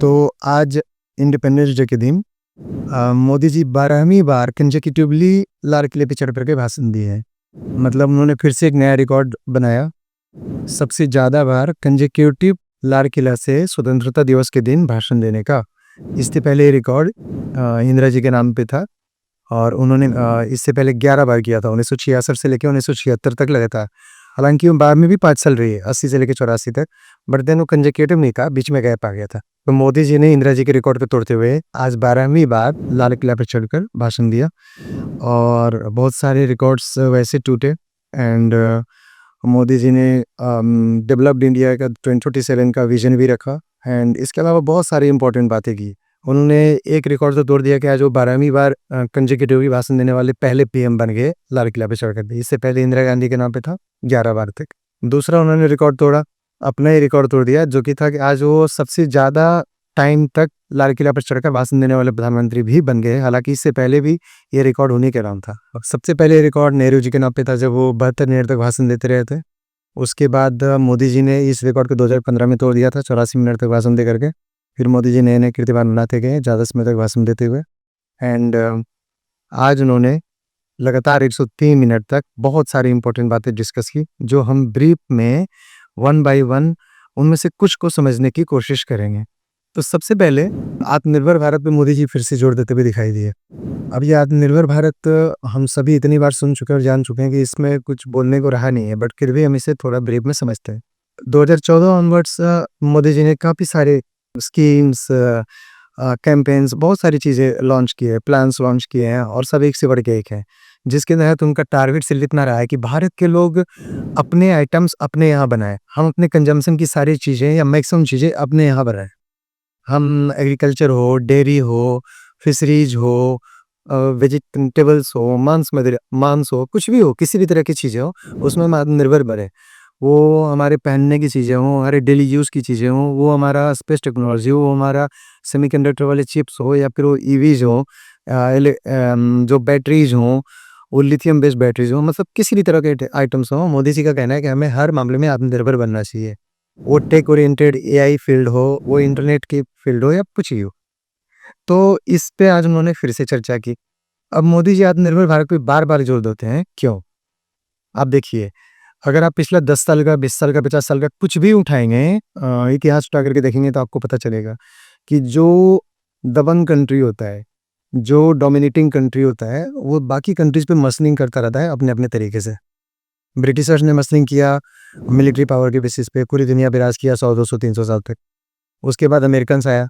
तो आज independence day के दिन मोदी जी 12वीं बार कंसेक्यूटिवली लाल किले पे चढ़ करके भाषण दिए हैं। मतलब उन्होंने फिर से एक नया रिकॉर्ड बनाया, सबसे ज़्यादा बार कंसेक्यूटिव लाल किला से स्वतंत्रता दिवस के दिन भाषण देने का। इससे पहले ये रिकॉर्ड इंदिरा जी के नाम पे था और उन्होंने इससे पहले 11 बार किया था, 1966 से लेकर 1976 तक लगातार। हालांकि वो बाद में भी 5 साल रही है, 80 से लेकर 84 तक, बट देन वो कंसेक्यूटिव नहीं कहा, बीच में गैप आ गया था। तो मोदी जी ने इंदिरा जी के रिकॉर्ड को तोड़ते हुए आज 12वीं बार लाल किला पर चढ़कर भाषण दिया और बहुत सारे रिकॉर्ड्स वैसे टूटे। एंड मोदी जी ने डेवलप्ड इंडिया का 2047 का विजन भी रखा एंड इसके अलावा बहुत सारी इंपॉर्टेंट बातें की। उन्होंने एक रिकॉर्ड तो तोड़ दिया कि आज वो 12वीं बार कंसेक्यूटिवली भाषण देने वाले पहले पीएम बन गए लाल किला पे चढ़कर के। इससे पहले इंदिरा गांधी के नाम पे था 11 बार तक। दूसरा उन्होंने रिकॉर्ड तोड़ा, अपना ही रिकॉर्ड तोड़ दिया, जो कि था कि आज वो सबसे ज़्यादा टाइम तक लाल किला पर चढ़कर भाषण देने वाले प्रधानमंत्री भी बन गए। हालांकि इससे पहले भी ये रिकॉर्ड उन्हीं के नाम था। सबसे पहले रिकॉर्ड नेहरू जी के नाम पे था, जब वो 72 मिनट तक भाषण देते रहे थे। उसके बाद मोदी जी ने इस रिकॉर्ड को 2015 में तोड़ दिया था, 84 मिनट तक भाषण दे करके। फिर मोदी जी नए नए कीर्तिमान बनाते गए ज़्यादा समय तक भाषण देते हुए। एंड आज उन्होंने लगातार 103 मिनट तक बहुत सारी इंपॉर्टेंट बातें डिस्कस की, जो हम ब्रीफ में वन बाय वन उनमें से कुछ को समझने की कोशिश करेंगे। तो सबसे पहले आत्मनिर्भर भारत पे मोदी जी फिर से जोर देते हुए दिखाई दिए। अब ये आत्मनिर्भर भारत हम सभी इतनी बार सुन चुके हैं और जान चुके हैं कि इसमें कुछ बोलने को रहा नहीं है, बट फिर भी हम इसे थोड़ा ब्रीफ में समझते हैं। 2014 ऑनवर्ड्स मोदी जी ने काफ़ी सारे स्कीम्स, कैंपेन्स, बहुत सारी चीज़ें लॉन्च की है, प्लान्स लॉन्च किए हैं और सब एक से बढ़ के एक है, जिसके तहत उनका टारगेट सिर्फ इतना रहा है कि भारत के लोग अपने आइटम्स अपने यहाँ बनाएं। हम अपने कंजम्पशन की सारी चीज़ें या मैक्सिमम चीज़ें अपने यहाँ बनाएं। हम एग्रीकल्चर हो, डेयरी हो, फिशरीज हो, वेजिटेबल्स हो, मांस हो, कुछ भी हो, किसी भी तरह की चीज़ें हो, उसमें हम आत्मनिर्भर बने। वो हमारे पहनने की चीज़ें हों, हमारे डेली यूज़ की चीज़ें हों, वो हमारा स्पेस टेक्नोलॉजी हो, वो हमारा सेमीकंडक्टर वाले चिप्स हो, या फिर वो ईवीज़ हो, जो बैटरीज़ हों, वो लिथियम बेस्ड बैटरीज़ हों, मतलब किसी भी तरह के आइटम्स हों। मोदी जी का कहना है कि हमें हर मामले में आत्मनिर्भर बनना चाहिए। वो टेक ओरिएंटेड एआई फील्ड हो, वो इंटरनेट की फील्ड हो, या कुछ ही हो। तो इस पे आज उन्होंने फिर से चर्चा की। अब मोदी जी आत्मनिर्भर भारत पे बार-बार जोर देते हैं, क्यों? आप देखिए, अगर आप पिछला 10 साल का, 20 साल का, 50 साल का कुछ भी उठाएँगे, इतिहास उठा करके देखेंगे, तो आपको पता चलेगा कि जो दबंग कंट्री होता है, जो डोमिनेटिंग कंट्री होता है, वो बाकी कंट्रीज़ पे मसलिंग करता रहता है अपने-अपने तरीके से। ब्रिटिशर्स ने मसलिंग किया मिलिट्री पावर के बेसिस पे, पूरी दुनिया पे राज किया 100, 200, 300 साल तक। उसके बाद अमेरिकन्स आया,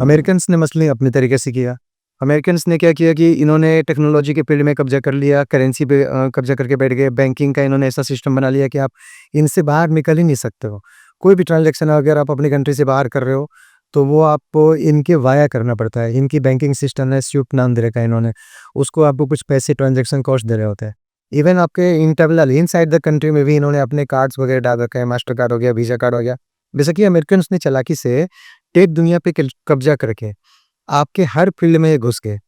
अमेरिकन्स ने मसलिंग अपने तरीके से किया। अमेरिकन्स ने क्या किया कि इन्होंने टेक्नोलॉजी के फील्ड में कब्जा कर लिया, करेंसी पे कब्जा करके बैठ गए, बैंकिंग का इन्होंने ऐसा सिस्टम बना लिया कि आप इनसे बाहर निकल ही नहीं सकते हो। कोई भी ट्रांज़ैक्शन अगर आप अपनी कंट्री से बाहर कर रहे हो, तो वो आपको इनके वाया करना पड़ता है। इनकी बैंकिंग सिस्टम है, स्विफ्ट नाम दे रखा है इन्होंने, उसको आपको कुछ पैसे ट्रांज़ैक्शन कॉस्ट दे रहे होते हैं। इवन आपके इंटरनल इनसाइड द कंट्री में भी इन्होंने अपने कार्ड्स वगैरह डाल रखे हैं, मास्टर कार्ड हो गया, वीज़ा कार्ड हो गया। बेशक ये अमेरिकन्स ने चालाकी से टेक दुनिया पे कब्जा करके आपके हर फील्ड में ये घुस गए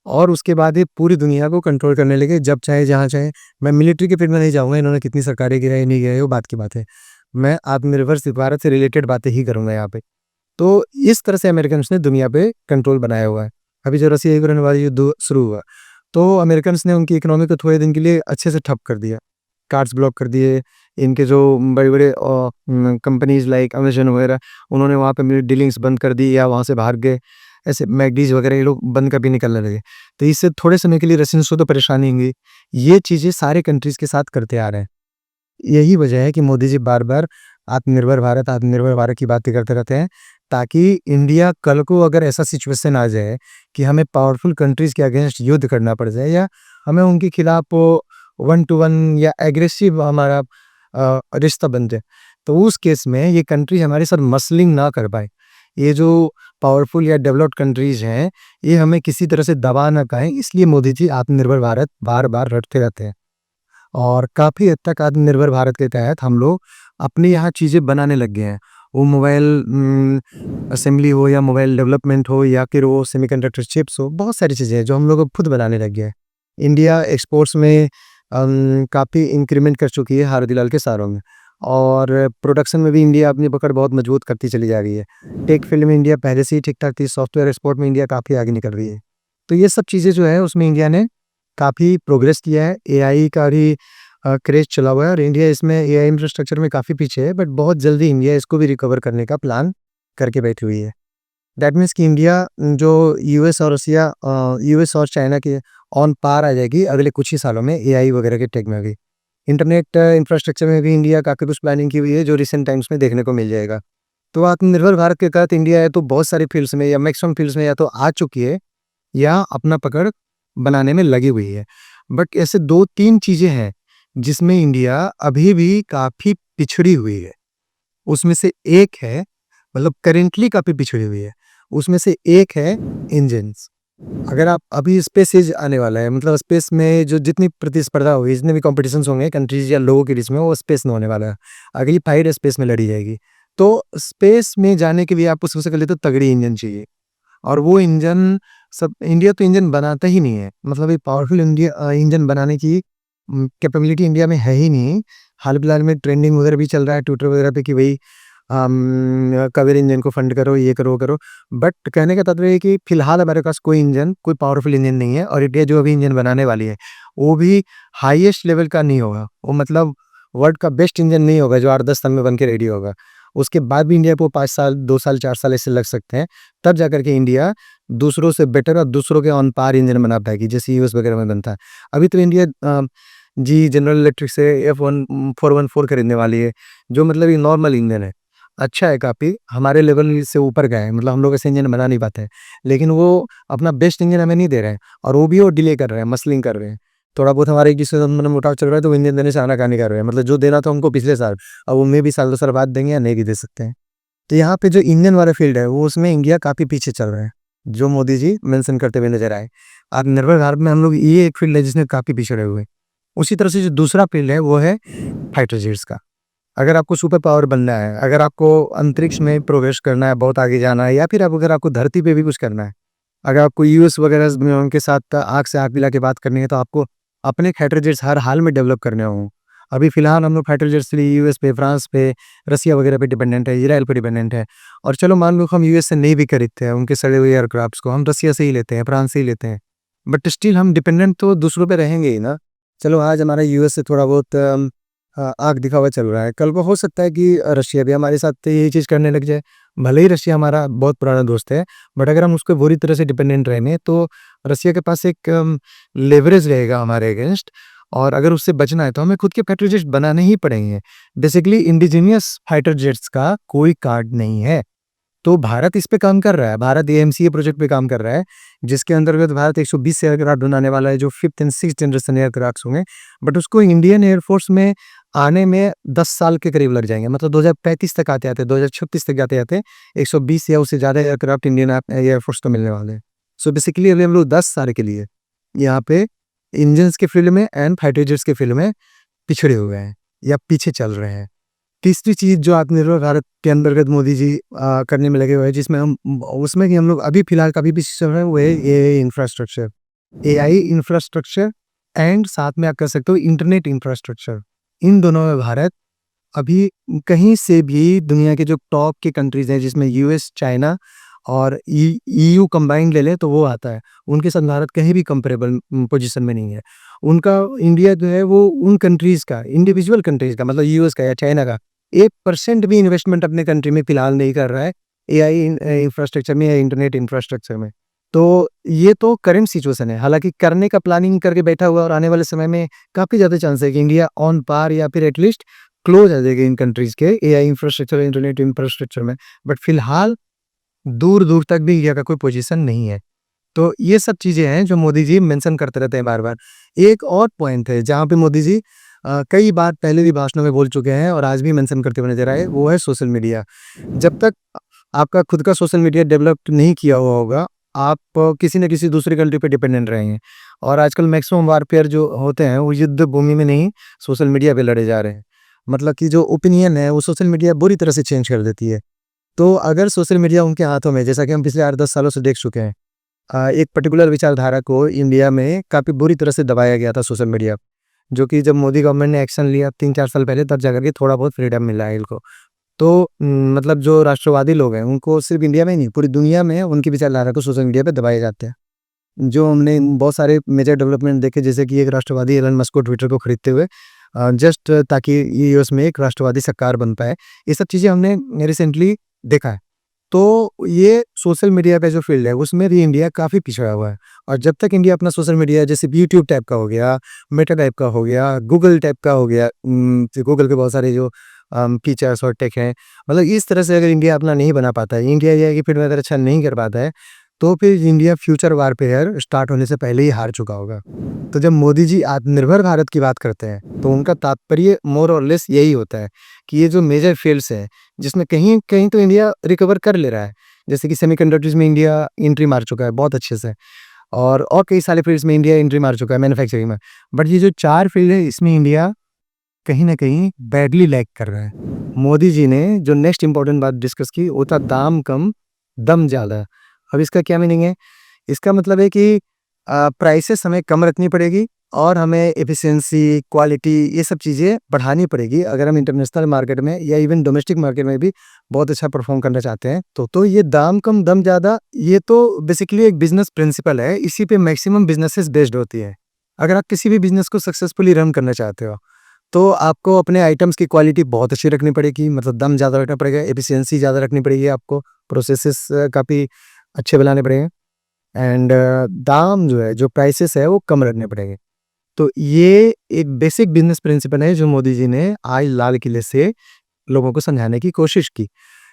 और उसके बाद ये पूरी दुनिया को कंट्रोल करने लगे, जब चाहे जहाँ चाहे। मैं मिलिट्री के फील्ड में नहीं जाऊँगा, इन्होंने कितनी सरकारें गिराई नहीं गिराई वो बात की बात है। मैं आत्मनिर्भर भारत से रिलेटेड बातें ही करूँगा यहाँ पे। तो इस तरह से अमेरिकन्स ने दुनिया पे कंट्रोल बनाया हुआ है। अभी जो रसिया यूक्रेन वाला युद्ध शुरू हुआ, तो अमेरिकन्स ने उनकी इकोनॉमी को थोड़े दिन के लिए अच्छे से ठप कर दिया, कार्ड्स ब्लॉक कर दिए। इनके जो बड़े-बड़े कंपनीज़ लाइक अमेज़न वगैरह, उन्होंने वहाँ पे मेरी डीलिंग्स बंद कर दी या वहाँ से भाग गए। ऐसे मैकडीज़ वगैरह ये लोग बंद कर भी निकलने लगे। तो इससे थोड़े समय के लिए रशियंस को तो परेशानी हुई। ये चीज़ें सारे कंट्रीज़ के साथ करते आ रहे हैं। यही वजह है कि मोदी जी बार-बार आत्मनिर्भर भारत की बातें करते रहते हैं, ताकि इंडिया कल को अगर ऐसा सिचुएशन आ जाए कि हमें पावरफुल कंट्रीज़ के अगेंस्ट युद्ध करना पड़ जाए, या हमें उनके खिलाफ वन टू वन या एग्रेसिव हमारा रिश्ता बन जाए, तो उस केस में ये कंट्री हमारे साथ मसलिंग ना कर पाए। ये जो पावरफुल या डेवलप्ड कंट्रीज़ हैं, ये हमें किसी तरह से दबा ना पाएँ, इसलिए मोदी जी आत्मनिर्भर भारत बार-बार रटते रहते हैं। और काफ़ी हद तक आत्मनिर्भर भारत के तहत हम लोग अपने यहाँ चीज़ें बनाने लग गए हैं। वो मोबाइल असेंबली हो, या मोबाइल डेवलपमेंट हो, या फिर वो सेमीकंडक्टर चिप्स हो, बहुत सारी चीज़ें हैं जो हम लोग अब खुद बनाने लग गए हैं। इंडिया एक्सपोर्ट्स में काफ़ी इंक्रीमेंट कर चुकी है हाल फिलहाल के सालों में। और प्रोडक्शन में भी इंडिया अपनी पकड़ बहुत मजबूत करती चली जा रही है। टेक फील्ड में इंडिया पहले से ही ठीक-ठाक थी, सॉफ्टवेयर एक्सपोर्ट में इंडिया काफ़ी आगे निकल रही है। तो ये सब चीज़ें जो है उसमें इंडिया ने काफ़ी प्रोग्रेस किया है। एआई का भी क्रेज़ चला हुआ है और इंडिया इसमें एआई इंफ्रास्ट्रक्चर में काफ़ी पीछे है, बट बहुत जल्दी इंडिया इसको भी रिकवर करने का प्लान करके बैठी हुई है। दैट मीन्स कि इंडिया जो यूएस और चाइना के ऑन पार आ जाएगी अगले कुछ ही सालों में एआई वगैरह के टेक में भी। इंटरनेट इंफ्रास्ट्रक्चर में भी इंडिया काफ़ी कुछ प्लानिंग की हुई है जो रिसेंट टाइम्स में देखने को मिल जाएगा। तो आत्मनिर्भर भारत के तहत इंडिया है तो बहुत सारी फील्ड्स में या मैक्सिमम फील्ड्स में या तो आ चुकी है या अपना पकड़ बनाने में लगी हुई है। बट ऐसे 2-3 चीज़ें हैं जिसमें इंडिया अभी भी काफ़ी पिछड़ी हुई है। उसमें से एक है, मतलब करेंटली काफ़ी पिछड़ी हुई है। उसमें से एक है इंजन्स। अगर आप अभी स्पेस एज आने वाला है, मतलब स्पेस में जो जितनी प्रतिस्पर्धा होगी, जितने भी कॉम्पिटिशन्स होंगे कंट्रीज़ या लोगों के बीच में, वो स्पेस में होने वाला है। अगली फाइट स्पेस में लड़ी जाएगी। तो स्पेस में जाने के लिए आपको सबसे पहले तो तगड़ी इंजन चाहिए और वो इंजन सब इंडिया तो इंजन बनाता ही नहीं है। मतलब एक पावरफुल इंजन बनाने की कैपेबिलिटी इंडिया में है ही नहीं। हाल-फिलहाल में ट्रेंडिंग वगैरह भी चल रहा है ट्विटर वगैरह पे कि भई कावेरी इंजन को फंड करो, ये करो, वो करो। बट कहने का तात्पर्य है कि फिलहाल हमारे पास कोई पावरफुल इंजन नहीं है और इंडिया जो अभी इंजन बनाने वाली है, वो भी हाईएस्ट लेवल का नहीं होगा। वो मतलब वर्ल्ड का बेस्ट इंजन नहीं होगा जो 8-10 साल में बन के रेडी होगा। उसके बाद भी इंडिया को 5 साल, 2 साल, 4 साल ऐसे लग सकते हैं। तब जाकर के इंडिया दूसरों से बेटर और दूसरों के ऑन पार इंजन बना पाएगी, जैसे यूएस वगैरह में बनता है। अभी तो इंडिया जनरल इलेक्ट्रिक से F1414 खरीदने वाली है, जो मतलब ये नॉर्मल इंजन है। अच्छा है काफ़ी, हमारे लेवल से ऊपर गए हैं, मतलब हम लोग ऐसे इंजन बना नहीं पाते हैं। लेकिन वो अपना बेस्ट इंजन हमें नहीं दे रहे हैं और वो भी वो डिले कर रहे हैं, मसलिंग कर रहे हैं। थोड़ा बहुत हमारे किसी में मुटाव चल रहा है तो वो इंजन देने से आनाकानी कर रहे हैं। मतलब जो देना था उनको पिछले साल, अब वो मे बी साल 2 साल बाद देंगे या नहीं भी दे सकते हैं। तो यहाँ पे जो इंजन वाला फील्ड है, वो उसमें इंडिया काफ़ी पीछे चल रहा है, जो मोदी जी मेंशन करते हुए नज़र आए। आत्मनिर्भर भारत में हम लोग ये एक फील्ड है जिसमें काफ़ी पिछड़े हुए हैं। उसी तरह से जो दूसरा फील्ड है वो है फाइटर जेट्स का। अगर आपको सुपर पावर बनना है, अगर आपको अंतरिक्ष में प्रोग्रेस करना है, बहुत आगे जाना है या फिर अगर आपको धरती पे भी कुछ करना है, अगर आपको यूएस वगैरह में उनके साथ आँख से आँख मिला के बात करनी है तो आपको अपने फाइटर जेट्स हर हाल में डेवलप करने हों। अभी फ़िलहाल हम लोग फाइटर जेट्स के लिए यूएस पे, फ्रांस पे, रसिया वगैरह पे डिपेंडेंट है, इज़राइल पे डिपेंडेंट है। और चलो मान लो हम यूएस से नहीं भी खरीदते हैं उनके सड़े हुए एयरक्राफ्ट्स को, हम रसिया से ही लेते हैं, फ्रांस से ही लेते हैं। बट स्टिल हम डिपेंडेंट तो दूसरों पे रहेंगे ही ना। चलो आज हमारा यूएस से थोड़ा बहुत आँख दिखावा चल रहा है, कल को हो सकता है कि रशिया भी हमारे साथ यही चीज़ करने लग जाए। भले ही रशिया हमारा बहुत पुराना दोस्त है, बट अगर हम उसपे बुरी तरह से डिपेंडेंट रहेंगे तो रसिया के पास एक लेवरेज रहेगा हमारे अगेंस्ट और अगर उससे बचना है तो हमें खुद के फाइटर जेट्स बनाने ही पड़ेंगे। बेसिकली इंडिजिनियस फाइटर जेट्स का कोई कार्ड नहीं है। तो भारत इस पे काम कर रहा है, भारत एएमसीए प्रोजेक्ट पे काम कर रहा है, जिसके अंतर्गत भारत 120 से एयरक्राफ्ट बनाने वाला है जो 5th and 6th generation aircrafts होंगे। बट उसको इंडियन एयरफोर्स में आने में 10 साल के करीब लग जाएँगे, मतलब 2035 तक आते-आते, 2036 तक जाते-जाते 120 या उससे ज़्यादा एयरक्राफ्ट इंडियन एयरफोर्स को मिलने वाले हैं। सो बेसिकली अभी हम लोग 10 साल के लिए यहाँ पे इंजन्स के फील्ड में एंड फाइटर जेट्स के फील्ड में पिछड़े हुए हैं या पीछे चल रहे हैं। तीसरी चीज़ जो आत्मनिर्भर भारत के अंतर्गत मोदी जी करने में लगे हुए हैं, जिसमें उसमें कि हम लोग अभी फिलहाल काफ़ी पीछे चल रहे हैं, वो है AI infrastructure. AI infrastructure and साथ में आप कह सकते हो इंटरनेट इंफ्रास्ट्रक्चर। इन दोनों में भारत अभी कहीं से भी दुनिया के जो टॉप के कंट्रीज़ हैं, जिसमें यूएस, चाइना और ईयू कंबाइंड ले लें तो वो आता है। उनके साथ भारत कहीं भी कंपेरेबल पोज़ीशन में नहीं है। उनका इंडिया जो है वो उन कंट्रीज़ का, इंडिविजुअल कंट्रीज़ का, मतलब यूएस का या चाइना का 1% भी इन्वेस्टमेंट अपने कंट्री में फिलहाल नहीं कर रहा है एआई इंफ्रास्ट्रक्चर में या इंटरनेट इंफ्रास्ट्रक्चर में। तो ये तो करंट सिचुएशन है। हालाँकि करने का प्लानिंग करके बैठा हुआ है और आने वाले समय में काफ़ी ज़्यादा चांस है कि इंडिया ऑन पार या फिर एटलीस्ट क्लोज़ आ जाएगा इन कंट्रीज़ के एआई इंफ्रास्ट्रक्चर, इंटरनेट इंफ्रास्ट्रक्चर में। बट फिलहाल दूर-दूर तक भी इंडिया का कोई पोज़ीशन नहीं है। तो ये सब चीज़ें हैं जो मोदी जी मेंशन करते रहते हैं बार-बार। एक और पॉइंट है जहाँ पे मोदी जी कई बार पहले भी भाषणों में बोल चुके हैं और आज भी मेंशन करते हुए नज़र आए, वो है सोशल मीडिया। जब तक आपका खुद का सोशल मीडिया डेवलप नहीं किया हुआ होगा, आप किसी न किसी दूसरी कंट्री पे डिपेंडेंट रहेंगे। और आजकल मैक्सिमम वारफेयर जो होते हैं, वो युद्ध भूमि में नहीं, सोशल मीडिया पे लड़े जा रहे हैं। मतलब कि जो ओपिनियन है, वो सोशल मीडिया बुरी तरह से चेंज कर देती है। तो अगर सोशल मीडिया उनके हाथों में, जैसा कि हम पिछले 8-10 सालों से देख चुके हैं, एक पर्टिकुलर विचारधारा को इंडिया में काफ़ी बुरी तरह से दबाया गया था सोशल मीडिया। जो कि जब मोदी गवर्नमेंट ने एक्शन लिया 3-4 साल पहले, तब जाकर के थोड़ा बहुत फ्रीडम मिला है इनको। तो मतलब जो राष्ट्रवादी लोग हैं, उनको सिर्फ़ इंडिया में ही नहीं, पूरी दुनिया में उनकी विचारधारा को सोशल मीडिया पे दबाए जाते हैं। जो हमने बहुत सारे मेजर डेवलपमेंट देखे, जैसे कि एक राष्ट्रवादी एलन मस्क को ट्विटर को खरीदते हुए, जस्ट ताकि ये यूएस में एक राष्ट्रवादी सरकार बन पाए। ये सब चीज़ें हमने रिसेंटली देखा है। तो ये सोशल मीडिया का जो फ़ील्ड है, उसमें भी इंडिया काफ़ी पिछड़ा हुआ है। और जब तक इंडिया अपना सोशल मीडिया, जैसे यूट्यूब टाइप का हो गया, मेटा टाइप का हो गया, गूगल टाइप का हो गया, गूगल के बहुत सारे जो फीचर्स और टेक हैं, मतलब इस तरह से अगर इंडिया अपना नहीं बना पाता है, इंडिया एआई की फील्ड में अगर अच्छा नहीं कर पाता है, तो फिर इंडिया फ्यूचर वारफेयर स्टार्ट होने से पहले ही हार चुका होगा। तो जब मोदी जी आत्मनिर्भर भारत की बात करते हैं, तो उनका तात्पर्य मोर और लेस यही होता है कि ये जो मेजर फील्ड्स हैं, जिसमें कहीं तो इंडिया रिकवर कर ले रहा है, जैसे कि सेमीकंडक्टर्स में इंडिया एंट्री मार चुका है बहुत अच्छे से, और कई सारे फील्ड्स में इंडिया एंट्री मार चुका है मैन्युफैक्चरिंग में। बट ये जो 4 फील्ड है, इसमें इंडिया कहीं न कहीं बैडली लैग कर रहा है। मोदी जी ने जो नेक्स्ट इम्पोर्टेंट बात डिस्कस की, वो था दाम कम, दम ज़्यादा। अब इसका क्या मीनिंग है? इसका मतलब है कि प्राइसेस हमें कम रखनी पड़ेगी और हमें एफिशिएंसी, क्वालिटी, ये सब चीज़ें बढ़ानी पड़ेगी अगर हम इंटरनेशनल मार्केट में या इवन डोमेस्टिक मार्केट में भी बहुत अच्छा परफॉर्म करना चाहते हैं। तो ये दाम कम, दम ज़्यादा, ये तो बेसिकली एक बिज़नेस प्रिंसिपल है। इसी पे मैक्सिमम बिज़नेसेस बेस्ड होती है। अगर आप किसी भी बिज़नेस को सक्सेसफुली रन करना चाहते हो, तो आपको अपने आइटम्स की क्वालिटी बहुत अच्छी रखनी पड़ेगी, मतलब दम ज़्यादा रखना पड़ेगा, एफिशिएंसी ज़्यादा रखनी पड़ेगी आपको, प्रोसेसेस काफ़ी अच्छे बनाने पड़ेंगे, एंड दाम जो है, जो प्राइसेस है, वो कम रखने पड़ेंगे। तो ये एक बेसिक बिज़नेस प्रिंसिपल है जो मोदी जी ने आज लाल किले से लोगों को समझाने की कोशिश की।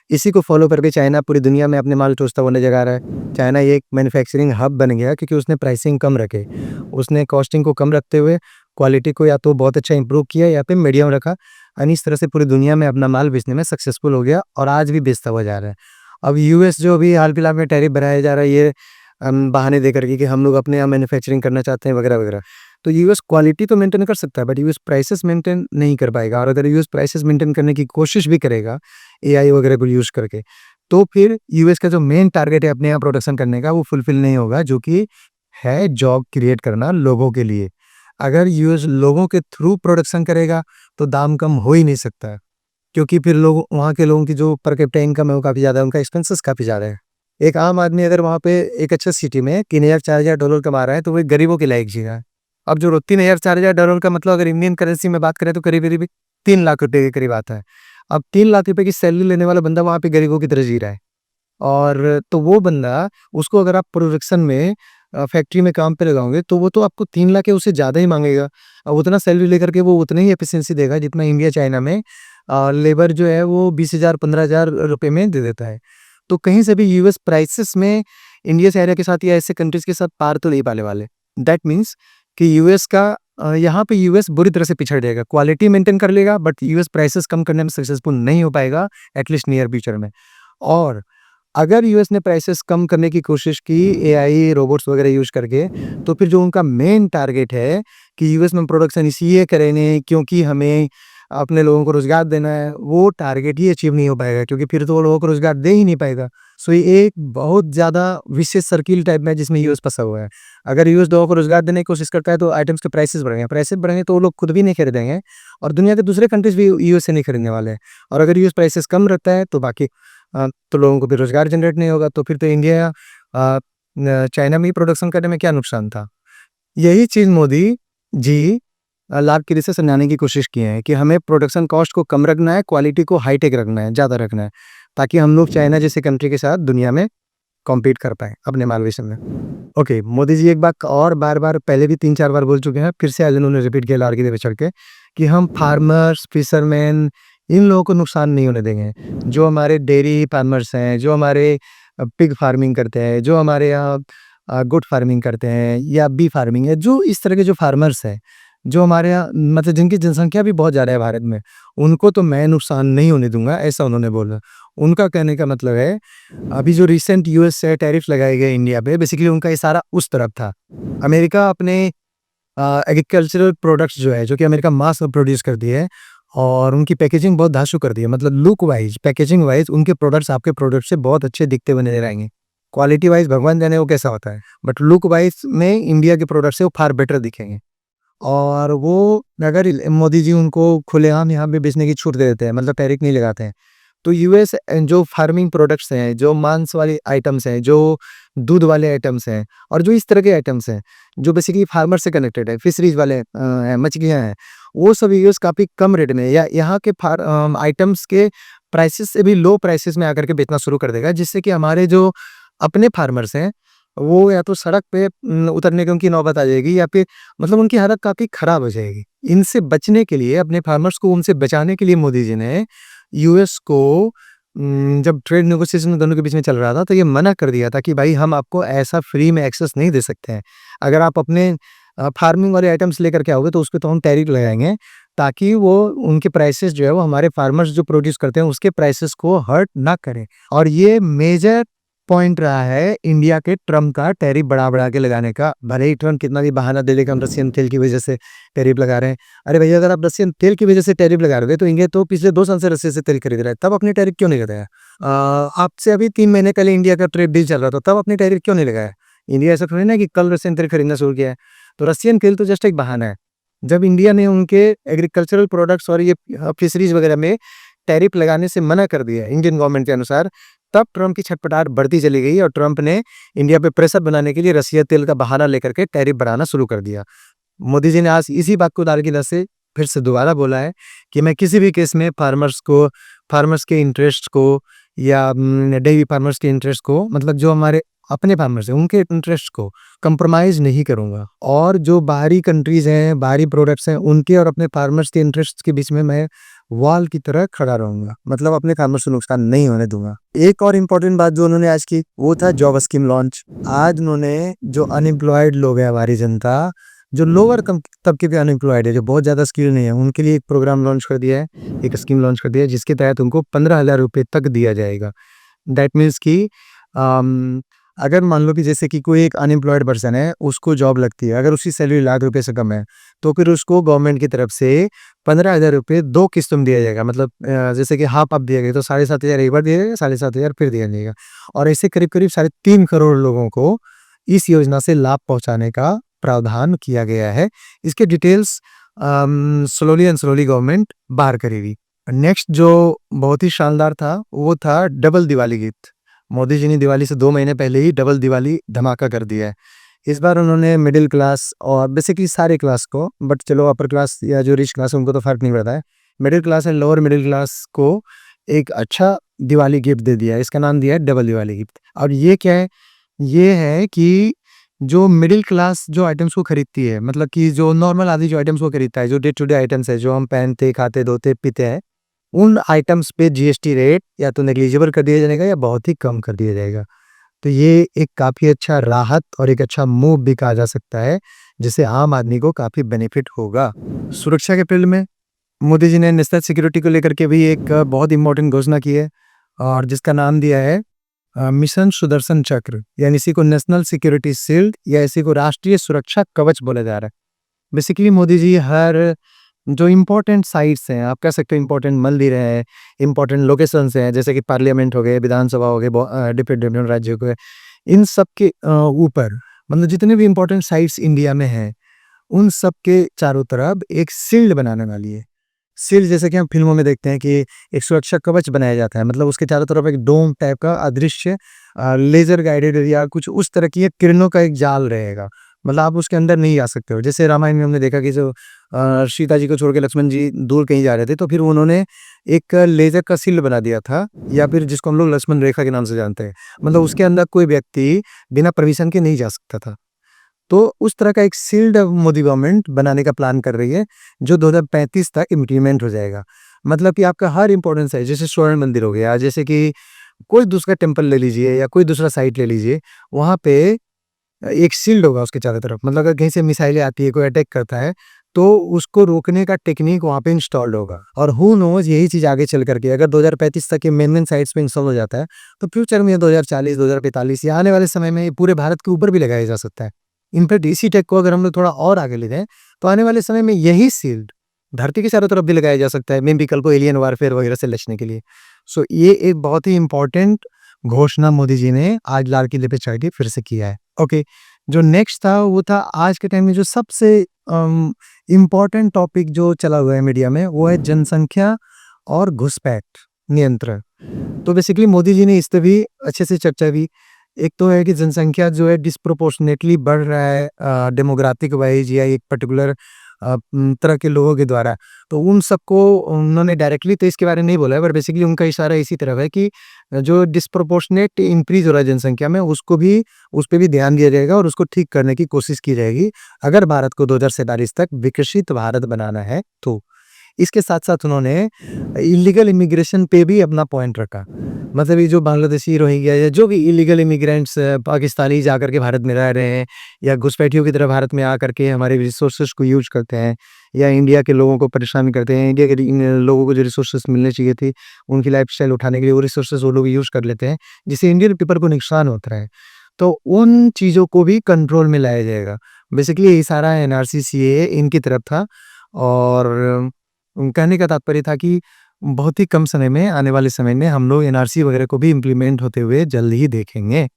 इसी को फॉलो करके चाइना पूरी दुनिया में अपने माल टूसता हुआ नज़र आ रहा है। चाइना एक मैन्युफैक्चरिंग हब बन गया क्योंकि उसने प्राइसिंग कम रखे। उसने कॉस्टिंग को कम रखते हुए क्वालिटी को या तो बहुत अच्छा इंप्रूव किया या फिर मीडियम रखा, एंड इस तरह से पूरी दुनिया में अपना माल बेचने में सक्सेसफुल हो गया और आज भी बेचता हुआ जा रहा है। अब यूएस जो अभी हाल-फिलहाल में टैरिफ बढ़ाया जा रहा है, ये बहाने देकर के कि हम लोग अपने यहाँ मैन्युफैक्चरिंग करना चाहते हैं वगैरह-वगैरह। तो यूएस क्वालिटी तो मेंटेन कर सकता है, बट यूएस प्राइसेस मेंटेन नहीं कर पाएगा, और अगर यूएस प्राइसेस मेंटेन करने की कोशिश भी करेगा एआई वगैरह को यूज़ करके, तो फिर यूएस का जो मेन टारगेट है अपने यहाँ प्रोडक्शन करने का, वो फुलफिल नहीं होगा, जो कि है जॉब क्रिएट करना लोगों के लिए। अगर यूएस लोगों के थ्रू प्रोडक्शन करेगा, तो दाम कम हो ही नहीं सकता, क्योंकि फिर लोग, वहाँ के लोगों की जो पर कैपिटा इनकम है वो काफ़ी ज़्यादा है, उनका एक्सपेंसेस काफ़ी ज़्यादा है। एक आम आदमी अगर वहाँ पे एक अच्छे सिटी में $3000-4000 कमा रहा है, तो वो गरीबों के लायक जी रहा है। अब जो $3000-4000 का मतलब अगर इंडियन करेंसी में बात करें तो करीब-करीब 3 लाख रुपए के करीब आता है। अब 3 लाख रुपए की सैलरी लेने वाला बंदा वहाँ पे गरीबों की तरह जी रहा है। और तो वो बंदा, उसको अगर आप प्रोडक्शन में फैक्ट्री में काम पे लगाओगे, तो वो तो आपको 3 लाख या उससे ज़्यादा ही माँगेगा। उतना सैलरी लेकर के वो उतनी ही एफिशिएंसी देगा जितना इंडिया, चाइना में लेबर जो है वो 20,000 15,000 रुपए में दे देता है। तो कहीं से भी यूएस प्राइसेस में इंडिया, चाइना के साथ या ऐसे कंट्रीज़ के साथ पार तो नहीं पाने वाले। दैट मीन्स कि यूएस का यहाँ पे यूएस बुरी तरह से पिछड़ जाएगा। क्वालिटी मेंटेन कर लेगा, बट यूएस प्राइसेस कम करने में सक्सेसफुल नहीं हो पाएगा, एटलीस्ट नियर फ्यूचर में। और अगर यूएस ने प्राइसेस कम करने की कोशिश की एआई, रोबोट्स वगैरह यूज़ करके, तो फिर जो उनका मेन टारगेट है कि यूएस में प्रोडक्शन इसलिए करेंगे क्योंकि हमें अपने लोगों को रोज़गार देना है, वो टारगेट ही अचीव नहीं हो पाएगा, क्योंकि फिर तो वो लोगों को रोज़गार दे ही नहीं पाएगा। सो ये एक बहुत ज़्यादा विशेष सर्किल टाइप में है जिसमें यूएस फँसा हुआ है। अगर यूएस लोगों को रोज़गार देने की कोशिश करता है, तो आइटम्स के प्राइसेस बढ़ेंगे तो वो लोग खुद भी नहीं खरीदेंगे, और दुनिया के दूसरे कंट्रीज़ भी यूएस से नहीं खरीदने वाले हैं। और अगर यूएस प्राइसेस कम रखता है, तो बाकी तो लोगों को फिर रोज़गार जनरेट नहीं होगा, तो फिर तो इंडिया चाइना में ही प्रोडक्शन करने में क्या नुकसान था? यही चीज़ मोदी जी लाभ के लिए से समझाने की कोशिश किए हैं कि हमें प्रोडक्शन कॉस्ट को कम रखना है, क्वालिटी को हाई-टेक रखना है, ज़्यादा रखना है, ताकि हम लोग चाइना जैसे कंट्री के साथ दुनिया में कॉम्पीट कर पाएँ अपने माल बेचने में। ओके, मोदी जी एक बात और बार-बार पहले भी 3-4 बार बोल चुके हैं, फिर से आज उन्होंने रिपीट किया लाल किले पे चढ़ के, कि हम फार्मर्स, फिशरमैन, इन लोगों को नुकसान नहीं होने देंगे। जो हमारे डेयरी फार्मर्स हैं, जो हमारे पिग फार्मिंग करते हैं, जो हमारे यहाँ गुड फार्मिंग करते हैं या बी फार्मिंग है, जो इस तरह के जो फार्मर्स हैं, जो हमारे यहाँ मतलब जिनकी जनसंख्या भी बहुत ज़्यादा है भारत में, उनको तो मैं नुकसान नहीं होने दूँगा, ऐसा उन्होंने बोला। उनका कहने का मतलब है, अभी जो रिसेंट यूएस से टैरिफ लगाए गए इंडिया पे, बेसिकली उनका इशारा उस तरफ था। अमेरिका अपने एग्रीकल्चरल प्रोडक्ट्स जो है, जो कि अमेरिका मास में प्रोड्यूस करती है, और उनकी पैकेजिंग बहुत धांसू कर दी है, मतलब लुक वाइज़, पैकेजिंग वाइज़ उनके प्रोडक्ट्स आपके प्रोडक्ट से बहुत अच्छे दिखते हुए नज़र आएँगे। क्वालिटी वाइज़ भगवान जाने वो कैसा होता है, बट लुक वाइज़ में इंडिया के प्रोडक्ट से वो फार बेटर दिखेंगे। और वो अगर मोदी जी उनको खुलेआम यहाँ पे बेचने की छूट दे देते हैं, मतलब टैरिफ नहीं लगाते हैं, तो यूएस जो फार्मिंग प्रोडक्ट्स हैं, जो मांस वाले आइटम्स हैं, जो दूध वाले आइटम्स हैं और जो इस तरह के आइटम्स हैं, जो बेसिकली फार्मर से कनेक्टेड है, फिशरीज वाले हैं, मछलियाँ हैं, वो सब यूएस काफ़ी कम रेट में या यहाँ के आइटम्स के प्राइसेस से भी लो प्राइसेस में आकर के बेचना शुरू कर देगा, जिससे कि हमारे जो अपने फार्मर्स हैं, वो या तो सड़क पे उतरने की उनकी नौबत आ जाएगी या फिर मतलब उनकी हालत काफ़ी खराब हो जाएगी। इनसे बचने के लिए, अपने फार्मर्स को उनसे बचाने के लिए मोदी जी ने यूएस को जब ट्रेड नेगोशिएशन दोनों के बीच में चल रहा था, तो ये मना कर दिया था कि भाई हम आपको ऐसा फ्री में एक्सेस नहीं दे सकते हैं। अगर आप अपने फार्मिंग वाले आइटम्स लेकर के आओगे तो उसपे तो हम टैरिफ लगाएँगे, ताकि वो उनके प्राइसेस जो है वो हमारे फार्मर्स जो प्रोड्यूस करते हैं उसके प्राइसेस को हर्ट ना करें। और ये मेजर पॉइंट रहा है इंडिया के ट्रम्प का टैरिफ बढ़ा-बढ़ा के लगाने का। भले ही ट्रम्प कितना भी बहाना दे दे कि हम रशियन तेल की वजह से टैरिफ लगा रहे हैं। अरे भैया, अगर आप रशियन तेल की वजह से टैरिफ लगा रहे थे, तो इंडिया तो पिछले 2 साल से रसिया से तेल खरीद रहा है, तब अपनी टैरिफ क्यों नहीं लगाया? आपसे अभी 3 महीने पहले इंडिया का ट्रेड डील चल रहा था, तब अपनी टैरिफ क्यों नहीं लगाया? इंडिया ऐसा थोड़ी ना कि कल रशियन तेल खरीदना शुरू किया है। तो रशियन तेल तो जस्ट एक बहाना है। जब इंडिया ने उनके एग्रीकल्चरल प्रोडक्ट्स और ये फिशरीज वगैरह में टैरिफ लगाने से मना कर दिया इंडियन गवर्नमेंट के अनुसार, तब ट्रम्प की छटपटाहट बढ़ती चली गई और ट्रम्प ने इंडिया पे प्रेशर बनाने के लिए रसिया तेल का बहाना लेकर के टैरिफ बढ़ाना शुरू कर दिया। मोदी जी ने आज इसी बात को दाल की नस से फिर से दोबारा बोला है कि मैं किसी भी केस में फार्मर्स के इंटरेस्ट को या डेयरी फार्मर्स के इंटरेस्ट को, मतलब जो हमारे अपने फार्मर्स हैं उनके इंटरेस्ट को कंप्रोमाइज़ नहीं करूँगा। और जो बाहरी कंट्रीज़ हैं, बाहरी प्रोडक्ट्स हैं, उनके और अपने फार्मर्स के इंटरेस्ट के बीच में मैं वॉल की तरह खड़ा रहूँगा। मतलब अपने फार्मर्स को नुकसान नहीं होने दूँगा। एक और इम्पोर्टेंट बात जो उन्होंने आज की, वो था जॉब स्कीम लॉन्च। आज उन्होंने जो अनएम्प्लॉयड लोग हैं, हमारी जनता, जो लोअर तबके के अनएम्प्लॉयड है, जो बहुत ज़्यादा स्किल नहीं है, उनके लिए एक प्रोग्राम लॉन्च कर दिया है, एक स्कीम लॉन्च कर दिया है, जिसके तहत उनको 15,000 रुपए तक दिया जाएगा। दैट मीन्स कि अम, अगर मान लो कि जैसे कि कोई एक अनएम्प्लॉयड पर्सन है, उसको जॉब लगती है, अगर उसकी सैलरी लाख रुपए से कम है, तो फिर उसको गवर्नमेंट की तरफ से 15,000 रुपए 2 किस्तों में दिया जाएगा। मतलब जैसे कि हाफ आप दिया गया तो 7,500 एक बार दिया जाएगा, 7,500 फिर दिया जाएगा। और ऐसे करीब-करीब 3.5 करोड़ लोगों को इस योजना से लाभ पहुँचाने का प्रावधान किया गया है। इसके details slowly and slowly government बाहर करेगी। नेक्स्ट जो बहुत ही शानदार था, वो था डबल दिवाली गिफ्ट। मोदी जी ने दिवाली से 2 महीने पहले ही डबल दिवाली धमाका कर दिया है। इस बार उन्होंने मिडिल क्लास और बेसिकली सारे क्लास को, बट चलो अपर क्लास या जो रिच क्लास है उनको तो फ़र्क नहीं पड़ता है। Middle class and lower middle class को एक अच्छा दिवाली गिफ्ट दे दिया है। इसका नाम दिया है डबल दिवाली गिफ्ट। और ये क्या है? ये है कि जो मिडिल क्लास जो आइटम्स को खरीदती है, मतलब कि जो नॉर्मल आदमी जो आइटम्स को खरीदता है, जो डे टू डे आइटम्स है, जो हम पहनते, खाते, धोते, पीते हैं, उन आइटम्स पे जीएसटी रेट या तो नेग्लिजिबल कर दिया जाएगा या बहुत ही कम कर दिया जाएगा। तो ये एक काफ़ी अच्छा राहत और एक अच्छा मूव भी कहा जा सकता है, जिससे आम आदमी को काफ़ी बेनिफिट होगा। सुरक्षा के फील्ड में मोदी जी ने नेशनल सिक्योरिटी को लेकर के भी एक बहुत इम्पोर्टेंट घोषणा की है, और जिसका नाम दिया है मिशन सुदर्शन चक्र, यानी इसी को नेशनल सिक्योरिटी शील्ड या इसी को राष्ट्रीय सुरक्षा कवच बोला जा रहा है। बेसिकली मोदी जी हर जो इम्पोर्टेंट साइट्स हैं, आप कह सकते हो इम्पोर्टेंट मंदिर हैं, इम्पोर्टेंट लोकेशंस हैं, जैसे कि पार्लियामेंट हो गए, विधानसभा हो गए, डिफरेंट डिफरेंट राज्यों के, इन सब के ऊपर, मतलब जितने भी इम्पोर्टेंट साइट्स इंडिया में हैं, उन सब के चारों तरफ एक शील्ड बनाने वाली है। शील्ड जैसे कि हम फिल्मों में देखते हैं कि एक सुरक्षा कवच बनाया जाता है, मतलब उसके चारों तरफ एक डोम टाइप का अदृश्य लेजर गाइडेड या कुछ उस तरह की एक किरणों का एक जाल रहेगा। मतलब आप उसके अंदर नहीं जा सकते हो। जैसे रामायण में हमने देखा कि जो सीता जी को छोड़ के लक्ष्मण जी दूर कहीं जा रहे थे, तो फिर उन्होंने एक लेजर का शील्ड बना दिया था, या फिर जिसको हम लोग लक्ष्मण रेखा के नाम से जानते हैं। मतलब उसके अंदर कोई व्यक्ति बिना परमिशन के नहीं जा सकता था। तो उस तरह का एक शील्ड मोदी गवर्नमेंट बनाने का प्लान कर रही है, जो 2035 तक इम्प्लीमेंट हो जाएगा। मतलब कि आपका हर इंपॉर्टेंस है, जैसे स्वर्ण मंदिर हो गया, जैसे कि कोई दूसरा टेम्पल ले लीजिए या कोई दूसरा साइट ले लीजिए, वहाँ पे एक शील्ड होगा उसके चारों तरफ। मतलब अगर कहीं से मिसाइलें आती है, कोई अटैक करता है, तो उसको रोकने का टेक्निक वहाँ पे इंस्टॉल्ड होगा। और हू नोज़ यही चीज़ आगे चल करके अगर 2035 तक ये मेन साइट्स पे इंस्टॉल हो जाता है, तो फ्यूचर में 2040, 2045 या आने वाले समय में ये पूरे भारत के ऊपर भी लगाया जा सकता है। इनफैक्ट इसी टेक को अगर हम लोग थोड़ा और आगे ले जाएँ, तो आने वाले समय में यही शील्ड धरती के चारों तरफ भी लगाया जा सकता है, मे बी कल को एलियन वारफेयर वगैरह से बचने के लिए। सो ये एक बहुत ही इम्पोर्टेंट घोषणा मोदी जी ने आज लाल किले पे चढ़ के फिर से किया है। ओके, जो नेक्स्ट था वो था आज के टाइम में जो सबसे इम्पोर्टेंट टॉपिक जो चला हुआ है मीडिया में वो है जनसंख्या और घुसपैठ नियंत्रण। तो बेसिकली मोदी जी ने इस पे भी अच्छे से चर्चा की। एक तो है कि जनसंख्या जो है डिस्प्रोपोर्शनेटली बढ़ रहा है डेमोग्राफिक वाइज या एक पर्टिकुलर तरह के लोगों के द्वारा। तो उन सबको उन्होंने डायरेक्टली तो इसके बारे में नहीं बोला है, पर बेसिकली उनका इशारा इसी तरफ है कि जो डिस्प्रोपोर्शनेट इंक्रीज हो रहा है जनसंख्या में उसको भी उस पे भी ध्यान दिया जाएगा और उसको ठीक करने की कोशिश की जाएगी, अगर भारत को 2047 तक विकसित भारत बनाना है तो। इसके साथ-साथ उन्होंने इल्लीगल इमिग्रेशन पे भी अपना पॉइंट रखा। मतलब ये जो बांग्लादेशी, रोहिंग्या या जो भी इल्लीगल इमिग्रेंट्स पाकिस्तानी जाकर के भारत में रह रहे हैं या घुसपैठियों की तरह भारत में आकर के हमारे रिसोर्सेज़ को यूज़ करते हैं या इंडिया के लोगों को परेशान करते हैं। इंडिया के इन लोगों को जो रिसोर्सेज़ मिलने चाहिए थी, उनकी लाइफ़स्टाइल उठाने के लिए वो रिसोर्सेज़ वो लोग यूज़ कर लेते हैं, जिससे इंडियन पीपल को नुकसान होता है। तो उन चीज़ों को भी कंट्रोल में लाया जाएगा। बेसिकली ये सारा एनआरसी, सीएए इनकी तरफ था और कहने का तात्पर्य था कि बहुत ही कम समय में, आने वाले समय में हम लोग एनआरसी वगैरह को भी इम्प्लीमेंट होते हुए जल्द ही देखेंगे।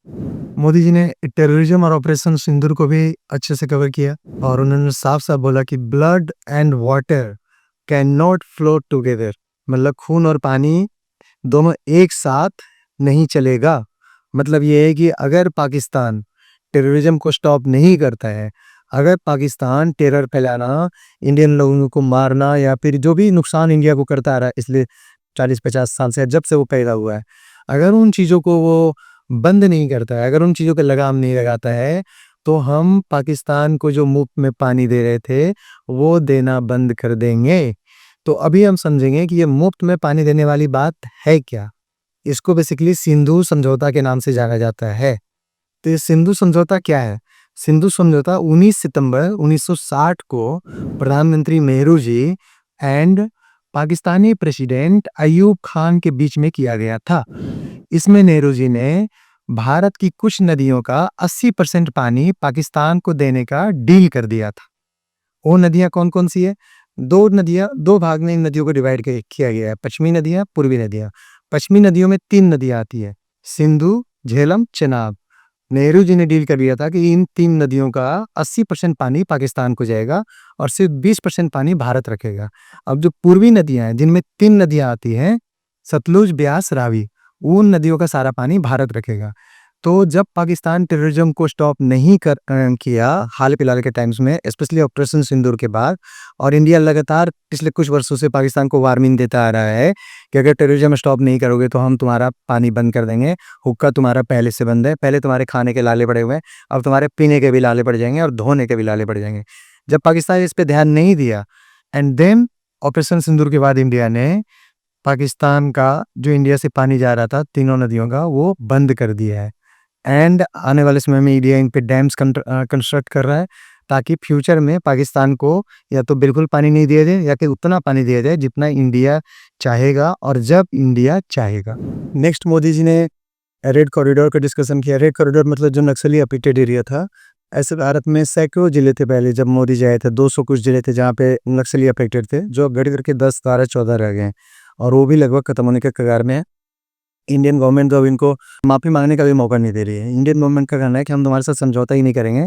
मोदी जी ने टेररिज्म और ऑपरेशन सिंदूर को भी अच्छे से कवर किया और उन्होंने साफ-साफ बोला कि blood and water can not flow together. मतलब खून और पानी दोनों एक साथ नहीं चलेगा। मतलब ये है कि अगर पाकिस्तान टेररिज्म को स्टॉप नहीं करता है, अगर पाकिस्तान टेरर फैलाना, इंडियन लोगों को मारना या फिर जो भी नुकसान इंडिया को करता आ रहा है इसलिए 40-50 साल से जब से वो पैदा हुआ है, अगर उन चीज़ों को वो बंद नहीं करता है, अगर उन चीज़ों पे लगाम नहीं लगाता है, तो हम पाकिस्तान को जो मुफ्त में पानी दे रहे थे, वो देना बंद कर देंगे। तो अभी हम समझेंगे कि ये मुफ्त में पानी देने वाली बात है क्या? इसको बेसिकली सिंधु समझौता के नाम से जाना जाता है। तो ये सिंधु समझौता क्या है? सिंधु समझौता 19 सितंबर 1960 को प्रधानमंत्री नेहरू जी एंड पाकिस्तानी प्रेसिडेंट अयूब खान के बीच में किया गया था। इसमें नेहरू जी ने भारत की कुछ नदियों का 80% पानी पाकिस्तान को देने का डील कर दिया था। वो नदियाँ कौन-कौन सी है? 2 नदियाँ, 2 भाग में इन नदियों को डिवाइड किया गया है, पश्चिमी नदियाँ, पूर्वी नदियाँ। पश्चिमी नदियों में 3 नदियाँ आती है, सिंधु, झेलम, चेनाब। नेहरू जी ने डील कर लिया था कि इन 3 नदियों का 80% पानी पाकिस्तान को जाएगा और सिर्फ 20% पानी भारत रखेगा। अब जो पूर्वी नदियाँ हैं, जिनमें 3 नदियाँ आती हैं, सतलुज, ब्यास, रावी, उन नदियों का सारा पानी भारत रखेगा। तो जब पाकिस्तान टेररिज्म को स्टॉप नहीं किया हाल-फिलहाल के टाइम्स में, स्पेशली ऑपरेशन सिंदूर के बाद, और इंडिया लगातार पिछले कुछ वर्षों से पाकिस्तान को वार्निंग देता आ रहा है कि अगर टेररिज्म स्टॉप नहीं करोगे तो हम तुम्हारा पानी बंद कर देंगे, हुक्का तुम्हारा पहले से बंद है, पहले तुम्हारे खाने के लाले पड़े हुए हैं, अब तुम्हारे पीने के भी लाले पड़ जाएँगे और धोने के भी लाले पड़ जाएँगे। जब पाकिस्तान इस पे ध्यान नहीं दिया एंड देन ऑपरेशन सिंदूर के बाद इंडिया ने पाकिस्तान का जो इंडिया से पानी जा रहा था तीनों नदियों का, वो बंद कर दिया है। एंड आने वाले समय में इंडिया इन पे डैम्स कंस्ट्रक्ट कर रहा है ताकि फ्यूचर में पाकिस्तान को या तो बिल्कुल पानी नहीं दिया जाए या कि उतना पानी दिया जाए जितना इंडिया चाहेगा और जब इंडिया चाहेगा। नेक्स्ट मोदी जी ने रेड कॉरिडोर का डिस्कशन किया। रेड कॉरिडोर मतलब जो नक्सली अफेक्टेड एरिया था। ऐसे भारत में सैकड़ों जिले थे पहले जब मोदी जी आए थे, 200 कुछ जिले थे जहाँ पे नक्सली अफेक्टेड थे, जो घट करके 10, 12, 14 रह गए हैं और वो भी लगभग खत्म होने के कगार में है। इंडियन गवर्नमेंट तो अब इनको माफ़ी मांगने का भी मौका नहीं दे रही है। इंडियन गवर्नमेंट का कहना है कि हम तुम्हारे साथ समझौता ही नहीं करेंगे,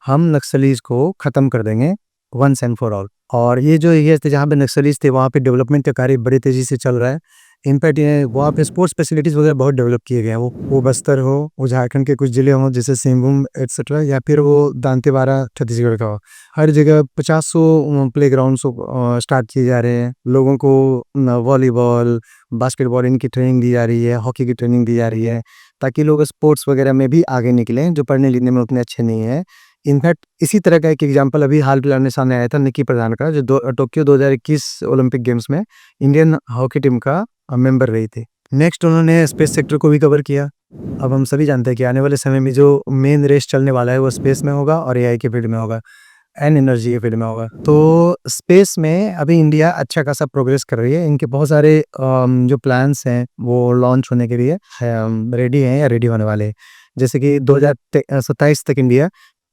हम नक्सलीज़ को ख़त्म कर देंगे वंस एंड फॉर ऑल। और ये जो एरियाज़ थे जहाँ पे नक्सलीज़ थे वहाँ पे डेवलपमेंट का कार्य बड़ी तेज़ी से चल रहा है। इनफैक्ट ये वहाँ पे स्पोर्ट्स फैसिलिटीज़ वगैरह बहुत डेवलप किए गए हैं। वो बस्तर हो, वो झारखंड के कुछ ज़िले हों जैसे सिंहभूम एटसेट्रा, या फिर वो दांतेवाड़ा छत्तीसगढ़ का हो। हर जगह 50-100 प्लेग्राउंड्स स्टार्ट किए जा रहे हैं। लोगों को वॉलीबॉल, बास्केटबॉल इनकी ट्रेनिंग दी जा रही है, हॉकी की ट्रेनिंग दी जा रही है, ताकि लोग स्पोर्ट्स वगैरह में भी आगे निकलें जो पढ़ने लिखने में उतने अच्छे नहीं हैं। इनफैक्ट इसी तरह का एक एग्जांपल अभी हाल-फिलहाल में सामने आया था निक्की प्रधान का, जो टोक्यो 2021 ओलंपिक गेम्स में इंडियन हॉकी टीम का मेंबर रही थी। नेक्स्ट उन्होंने स्पेस सेक्टर को भी कवर किया। अब हम सभी जानते हैं कि आने वाले समय में जो मेन रेस चलने वाला है वो स्पेस में होगा और एआई के फील्ड में होगा एंड एनर्जी के फील्ड में होगा। तो स्पेस में अभी इंडिया अच्छा खासा प्रोग्रेस कर रही है। इनके बहुत सारे जो प्लान्स हैं वो लॉन्च होने के लिए रेडी हैं या रेडी होने वाले हैं। जैसे कि 2027 तक इंडिया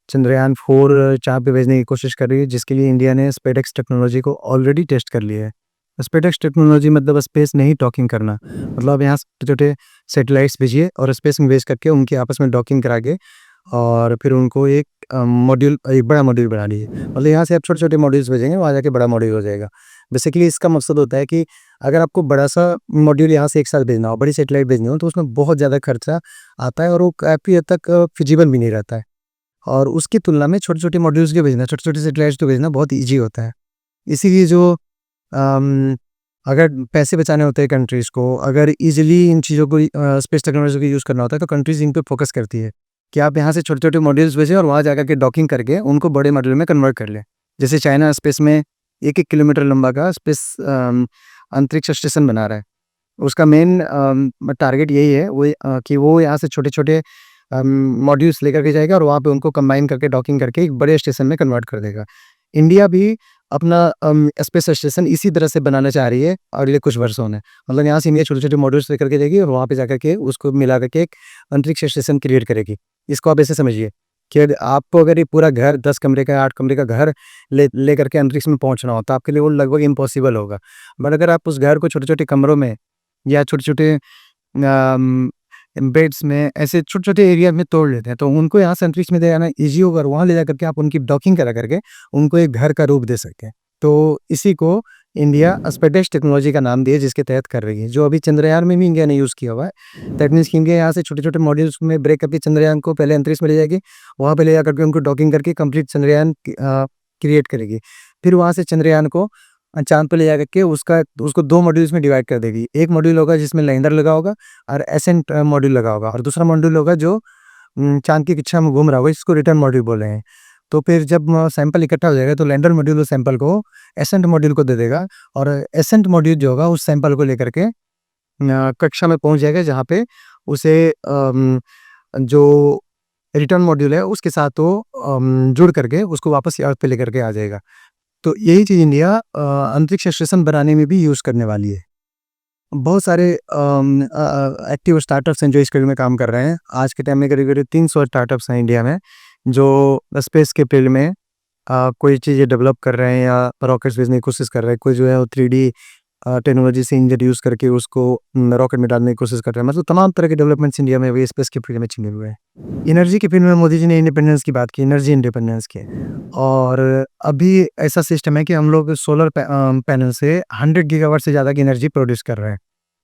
चंद्रयान 4 चाँद पे भेजने की कोशिश कर रही है, जिसके लिए इंडिया ने स्पेसएक्स टेक्नोलॉजी को ऑलरेडी टेस्ट कर लिया है। स्पेसएक्स टेक्नोलॉजी मतलब स्पेस नहीं डॉकिंग करना, मतलब यहाँ छोटे-छोटे सैटेलाइट्स भेजिए और स्पेस में भेज करके उनकी आपस में डॉकिंग करा के और फिर उनको एक मॉड्यूल, एक बड़ा मॉड्यूल बना लीजिए। मतलब यहाँ से आप छोटे-छोटे मॉड्यूल्स भेजेंगे, वहाँ जाके बड़ा मॉड्यूल हो जाएगा। बेसिकली इसका मकसद होता है कि अगर आपको बड़ा-सा मॉड्यूल यहाँ से एक साथ भेजना हो, बड़ी सैटेलाइट भेजनी हो, तो उसमें बहुत ज़्यादा खर्चा आता है और वो काफ़ी हद तक फिज़िबल भी नहीं रहता है। और उसकी तुलना में छोटे-छोटे मॉड्यूल्स के भेजना, छोटे-छोटे सैटेलाइट्स को भेजना बहुत ईज़ी होता है। इसीलिए जो अम, अगर पैसे बचाने होते हैं कंट्रीज़ को, अगर ईज़िली इन चीज़ों को स्पेस टेक्नोलॉजी को यूज़ करना होता है, तो कंट्रीज़ इन पे फ़ोकस करती है कि आप यहाँ से छोटे-छोटे मॉड्यूल्स भेजें और वहाँ जाकर के डॉकिंग करके उनको बड़े मॉड्यूल में कन्वर्ट कर लें। जैसे चाइना स्पेस में 1-1 किलोमीटर लंबा का स्पेस अंतरिक्ष स्टेशन बना रहा है। उसका मेन टारगेट यही है कि वो यहाँ से छोटे-छोटे मॉड्यूल्स लेकर के जाएगा और वहाँ पे उनको कंबाइन करके डॉकिंग करके एक बड़े स्टेशन में कन्वर्ट कर देगा। इंडिया भी अपना स्पेस स्टेशन इसी तरह से बनाना चाह रही है अगले कुछ वर्षों में। मतलब यहाँ से इंडिया छोटे-छोटे मॉड्यूल्स लेकर के जाएगी और वहाँ पे जाकर के उसको मिला करके एक अंतरिक्ष स्टेशन क्रिएट करेगी। इसको आप ऐसे समझिए कि आपको अगर ये पूरा घर 10 कमरे का 8 कमरे का घर लेकर के अंतरिक्ष में पहुँचना हो, तो आपके लिए वो लगभग इम्पॉसिबल होगा। बट अगर आप उस घर को छोटे-छोटे कमरों में या छोटे-छोटे बेड्स में ऐसे छोटे-छोटे एरिया में तोड़ लेते हैं, तो उनको यहाँ से अंतरिक्ष में ले जाना ईज़ी होगा और वहाँ ले जाकर के आप उनकी डॉकिंग करा करके उनको एक घर का रूप दे सकते हैं। तो इसी को इंडिया स्पेस टेक्नोलॉजी का नाम दिया, जिसके तहत कर रही है, जो अभी चंद्रयान में भी इंडिया ने यूज़ किया हुआ है। दैट मीन्स कि इंडिया यहाँ से छोटे-छोटे मॉड्यूल्स में ब्रेक करके चंद्रयान को पहले अंतरिक्ष में ले जाएगी, वहाँ पे ले जाकर के उनको डॉकिंग करके कंप्लीट चंद्रयान क्रिएट करेगी। फिर वहाँ से चंद्रयान को चाँद पे ले जाकर के उसको 2 मॉड्यूल्स में डिवाइड कर देगी। एक मॉड्यूल होगा जिसमें लैंडर लगा होगा और एसेंट मॉड्यूल लगा होगा, और दूसरा मॉड्यूल होगा जो चाँद की कक्षा में घूम रहा होगा, जिसको रिटर्न मॉड्यूल बोल रहे हैं। तो फिर जब सैंपल इकट्ठा हो जाएगा, तो लैंडर मॉड्यूल उस सैंपल को एसेंट मॉड्यूल को दे देगा और एसेंट मॉड्यूल जो होगा उस सैंपल को लेकर के कक्षा में पहुँच जाएगा, जहाँ पे उसे जो रिटर्न मॉड्यूल है उसके साथ वो जुड़ करके उसको वापस अर्थ पे लेकर के आ जाएगा। तो यही चीज़ इंडिया अंतरिक्ष स्टेशन बनाने में भी यूज़ करने वाली है। बहुत सारे एक्टिव स्टार्टअप्स हैं जो इस फील्ड में काम कर रहे हैं। आज के टाइम में करीब-करीब 300 स्टार्टअप्स हैं इंडिया में, जो स्पेस के फील्ड में कोई चीज़ें डेवलप कर रहे हैं या रॉकेट्स भेजने की कोशिश कर रहे हैं। कोई जो है वो 3D टेक्नोलॉजी से इंजन यूज़ करके उसको रॉकेट में डालने की कोशिश कर रहे हैं। मतलब तमाम तरह के डेवलपमेंट्स इंडिया में अभी स्पेस के फील्ड में छिपे हुए हैं। एनर्जी के फील्ड में मोदी जी ने इंडिपेंडेंस की बात की, एनर्जी इंडिपेंडेंस की। और अभी ऐसा सिस्टम है कि हम लोग सोलर पैनल से 100 गीगावाट से ज़्यादा की एनर्जी प्रोड्यूस कर रहे हैं।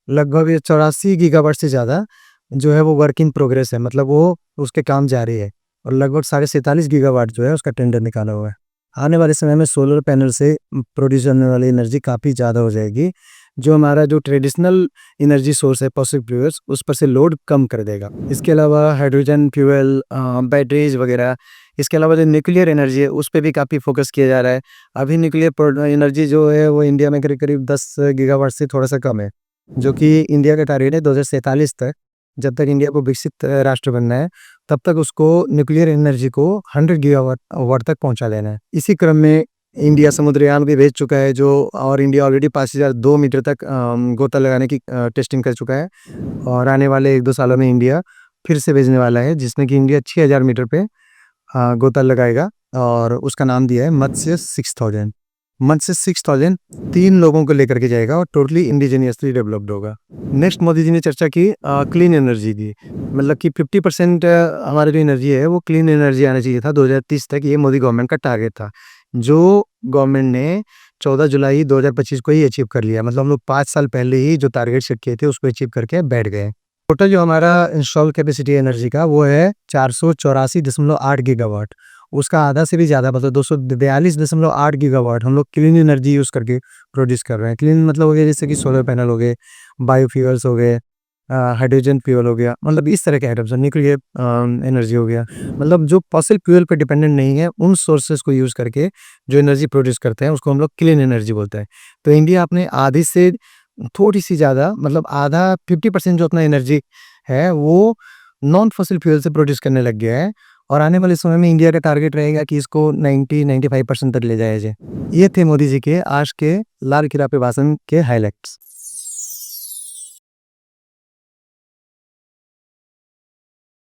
लगभग ये 84 गीगावाट से ज़्यादा जो है वो वर्क इन प्रोग्रेस है, मतलब वो उसके काम जारी है, और लगभग 47.5 गीगावाट जो है उसका टेंडर निकाला हुआ है। आने वाले समय में सोलर पैनल से प्रोड्यूस होने वाली एनर्जी काफ़ी ज़्यादा हो जाएगी, जो हमारा जो ट्रेडिशनल एनर्जी सोर्स है फॉसिल फ्यूल्स, उस पर से लोड कम कर देगा। इसके अलावा हाइड्रोजन फ्यूल, बैटरीज वगैरह, इसके अलावा जो न्यूक्लियर एनर्जी है उस पे भी काफ़ी फोकस किया जा रहा है। अभी न्यूक्लियर एनर्जी जो है वो इंडिया में करीब-करीब 10 गीगावाट से थोड़ा-सा कम है, जो कि इंडिया का टारगेट है 2047 तक। जब तक इंडिया को विकसित राष्ट्र बनना है, तब तक उसको न्यूक्लियर एनर्जी को 100 गीगावाट वाट तक पहुंचा लेना है। इसी क्रम में इंडिया समुद्रयान भी भेज चुका है, और इंडिया ऑलरेडी 5002 मीटर तक गोता लगाने की टेस्टिंग कर चुका है, और आने वाले 1-2 सालों में इंडिया फिर से भेजने वाला है, जिसमें कि इंडिया 6000 मीटर पे गोता लगाएगा, और उसका नाम दिया है मत्स्य 6000। मत्स्य 6000 3 लोगों को लेकर के जाएगा और टोटली इंडिजीनियसली डेवलप्ड होगा। नेक्स्ट मोदी जी ने चर्चा की क्लीन एनर्जी की, मतलब कि 50% हमारी जो एनर्जी है वो क्लीन एनर्जी आना चाहिए था 2030 तक। ये मोदी गवर्नमेंट का टारगेट था, जो गवर्नमेंट ने 14 जुलाई 2025 को ही अचीव कर लिया। मतलब हम लोग 5 साल पहले ही जो टारगेट सेट किए थे उसको अचीव करके बैठ गए। टोटल जो हमारा इंस्टॉल कैपेसिटी एनर्जी का वो है 484.8 गीगावाट। उसका आधा से भी ज़्यादा, मतलब 242.8 गीगावाट हम लोग क्लीन एनर्जी यूज़ करके प्रोड्यूस कर रहे हैं। क्लीन मतलब हो गया जैसे कि सोलर पैनल हो गए, बायोफ्यूल्स हो गए, हाइड्रोजन फ्यूल हो गया, मतलब इस तरह के आइटम्स, न्यूक्लियर एनर्जी हो गया, मतलब जो फॉसिल फ्यूल पर डिपेंडेंट नहीं है, उन सोर्सेज को यूज़ करके जो एनर्जी प्रोड्यूस करते हैं उसको हम लोग क्लीन एनर्जी बोलते हैं। तो इंडिया अपने आधी से थोड़ी सी ज़्यादा, मतलब आधा 50% जो अपना एनर्जी है वो नॉन फॉसिल फ्यूल से प्रोड्यूस करने लग गया है, और आने वाले समय में इंडिया का टारगेट रहेगा कि इसको 90-95% तक ले जाया जाए। ये थे मोदी जी के आज के लाल किला पे भाषण के हाइलाइट्स।